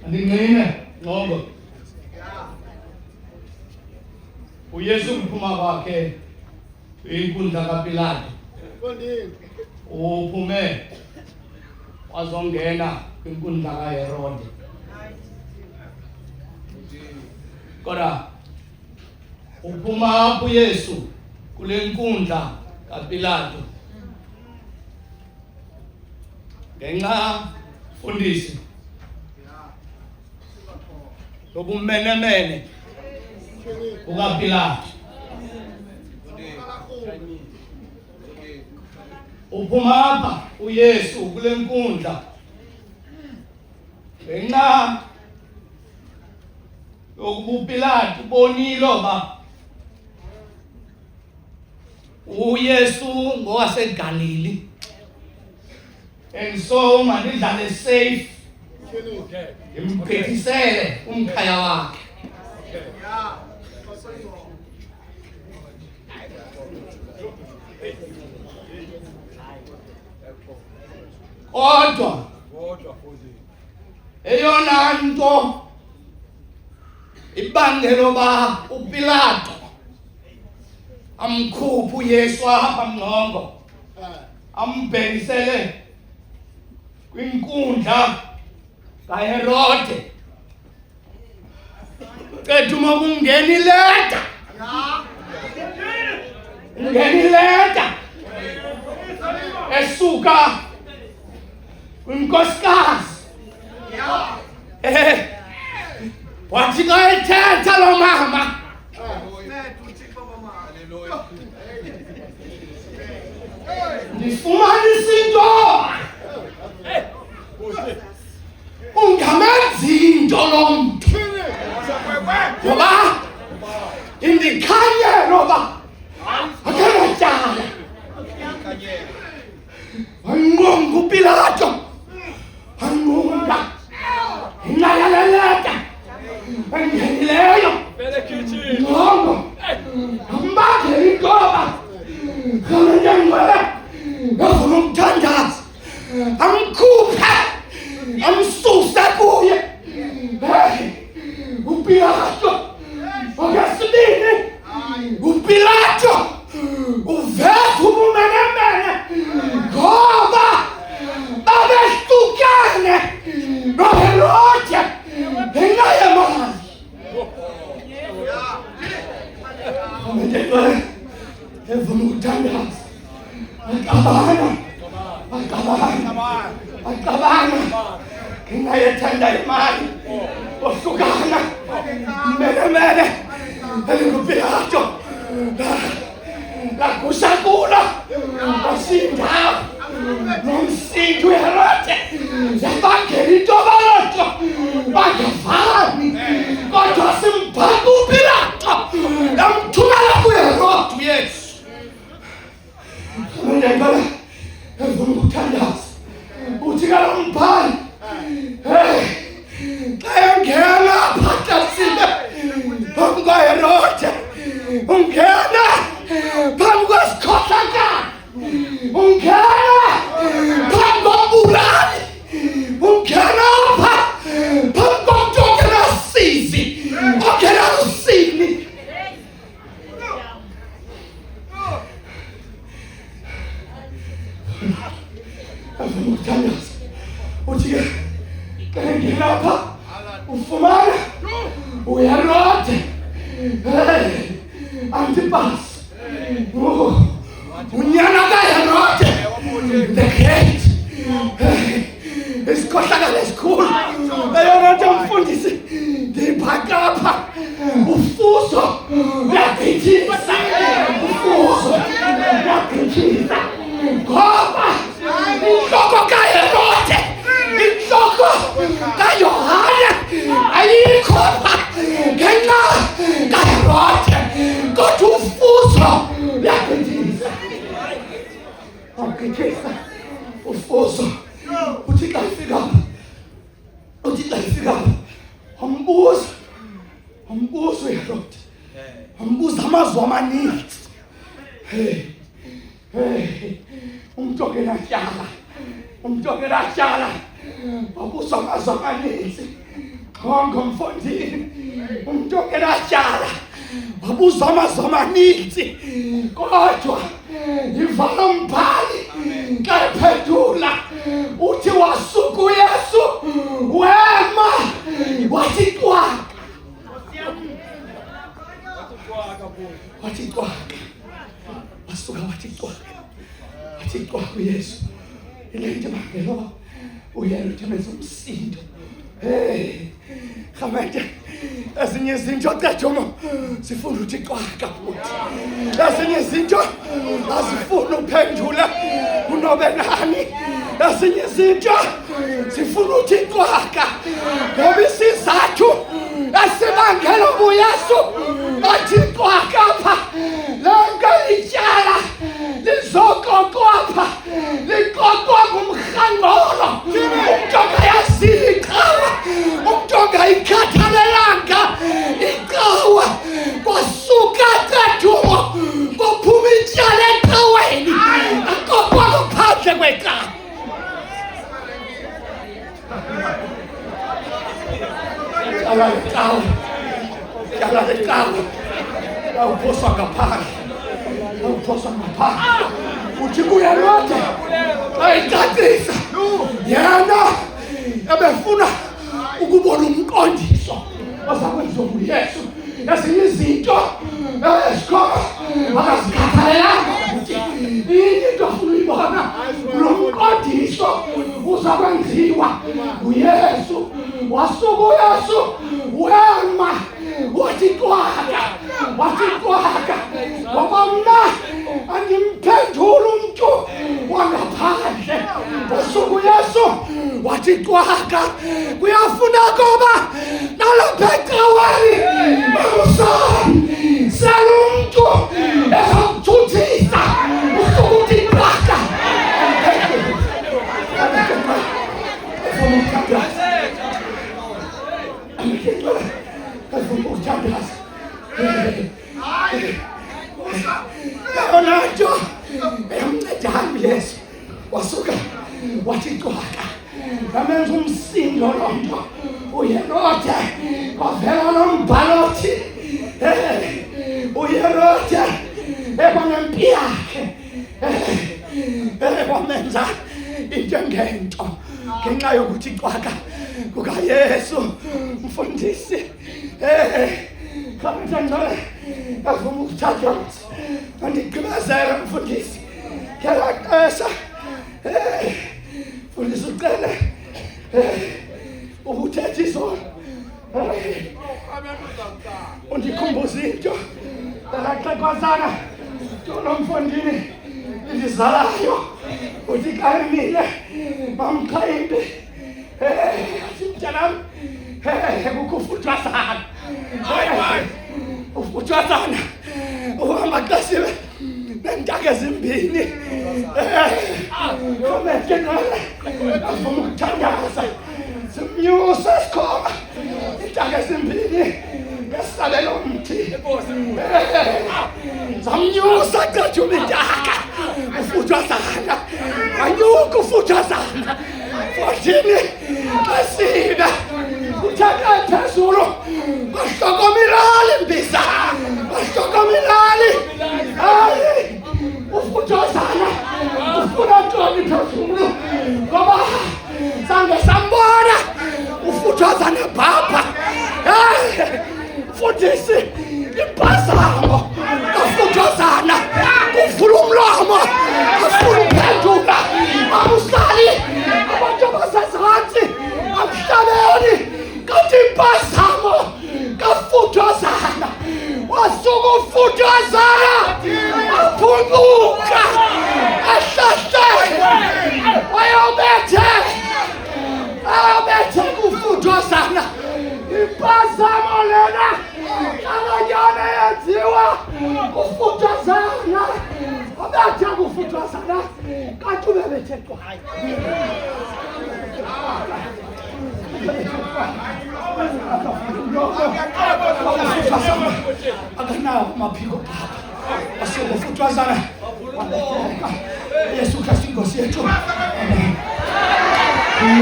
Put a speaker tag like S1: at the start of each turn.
S1: andingqine ngqondo uYesu uphuma kwakhe inkundla kaPilato uphume wazongena kwinkundla kaHerode kodwa uphuma apho uYesu kule nkundla kaPilato ngenxa fundisi lobumenemene bukaPilato uphuma apha uYesu kule nkundla ngenxa yokuba uPilato ubonile uba uYesu ngowaseGalili and so mandidlale safe ngimgqithisele umkhaya wakhe kodwa eyona nto ibangela uba uPilato amkhuphe uYesu apha mngqongo ambhekisele kwinkundla kaHerode cethu uma kungena ileta esuka kwinkosikazi wathi xa ethetha lo mama ndifumanisa into ungamenzi into lo mntu ngoba indikhanyelo uba akenatyala wanqonga uPilato wanqunga inqayaleleta engenileyo nqongo ambangela intoba khananyangwele ngafuna umthandazi amkhuphe amsuse kuye uPilato okwesibini uPilato uveza ubumenemene ngoba babehlukene noHerode ngenxa yemali evuna ukuthandaza aqabana ngenxa yethanda imali ohlukana menemene elinguPilato lakushakula wasindawo nomsindo uHerode yabangela intobaloto bangavani kodwa simbhaka uPilato yamthumela kuHerode uYesu ngiyaqala evuna ukuthandaza uthi kalo mbhali xa engena phakathile phambi kwaHerode ungena phambi kwesikhohlakala ungena phambi kobulali ungena apha phambi komntu ongenasizi ongenalusini avuna ukuthandaza uthi ke xa engena apha ufumana uHerode Antipas unyana kaHerode the great isikhohlakala esikhulu eyona nto mfundisi ndiphakapha ufuzo uyagqithisa ngoba intloko kaHerode intloko kaYohane ayikho ngenxa kaHerode kodwa ufuzo uyagqithisa ufuzo uthi xa ifika wambuza uHerode wambuza amazwi amaninzi umntu ongenatyala wabuzamazama amaninzi wonke umfondini umuntu ongenatyala wabuzamazama amaninzi kodwa ivala umbhali xa ephendula uthi wasuka uYesu wema wathi cwaka wasuka wathi cwaka uYesu ile nto bangelo uyelo themeza umsindo Khamete ezinye izinto qethomo sifuna ukuthi cwaka futhi ezinye izinto asifuna uphendula unobe nani ezinye izinto sifuna ukuthi cwaka ngoba isizathu esibangela uYesu athi cwaka apha lonke ityala lizoqoqwa liqoqwa ngumrhangqolo umuntu ongayaziliqawa umuntu ongayikhathalelanga iqawa kwasuka qathumo kophuma ityala eqaweni aqoqwa ngaphandle kweqawa Yala leqawa awuphoswa ngaphandle uthi kuyalotha ayicacisa yena ebefuna ukubona umqondiso ozakwenziwa nguYesu ezinye izinto esikhona akazikhathalelanga ukuthi into afuna uyibona lo mqondiso uzakwenziwa nguYesu wasuka uYesu wema wathi cwaka ngoba mna angimphendula umuntu wangaphandle wasuka uYesu wathi cwaka kuyafuna koba nalapha ecaweni salumntu ezokuthuthisa usuke uthi cwaka Leonardo eyamncedanga uYesu wasuka wathi cwaka ngamenza umsindo lo nto uHerode kwavela nombhalothi uHerode ekwanempi yakhe kwamenza into engento ngenxa yokuthi cwaka kukaYesu mfundisi Kamenzangale avuma ukuthatha andigqibezela mfundisi kelaxesha mfundisi ucele ukuthetha izolo undikhumbuza into elaxekwazana nomfundini ndizalayo uthi kayimile mamqayimbi mntanam kukufuthwasana ufuthwasana uhamba xeshiwe neentaka ezimbini komeke nale afuna ukuthandaza simnyusa sikhoma iintaka ezimbini ngesabelo mthi zamnyusa qathume intaka ufuthwasana anyuka ufuthwasana Fortini kasina uthatha phezulu bashokomilali mbisa bashokomilali hayi ufuthwasana ufuna ntoni phezulu ngoba sange sambona ufuthwasana baba mfundisi impazamo kafuthwasana kuvula umlomo afuna uphendula awusali abantu abasezantsi emhlabeni kanti impazamo kafuthwasana wasuka ufuthwasana aphunguka ahlahlele ayobethe kufuthwasana impazamo lena abanyana yenziwa kufuthwasana abethe kufuthwasana kanti ubebethe cwaka akanawo amaphiko baba asuka ufuthwasana Yesu Kristu Nkosi yethu.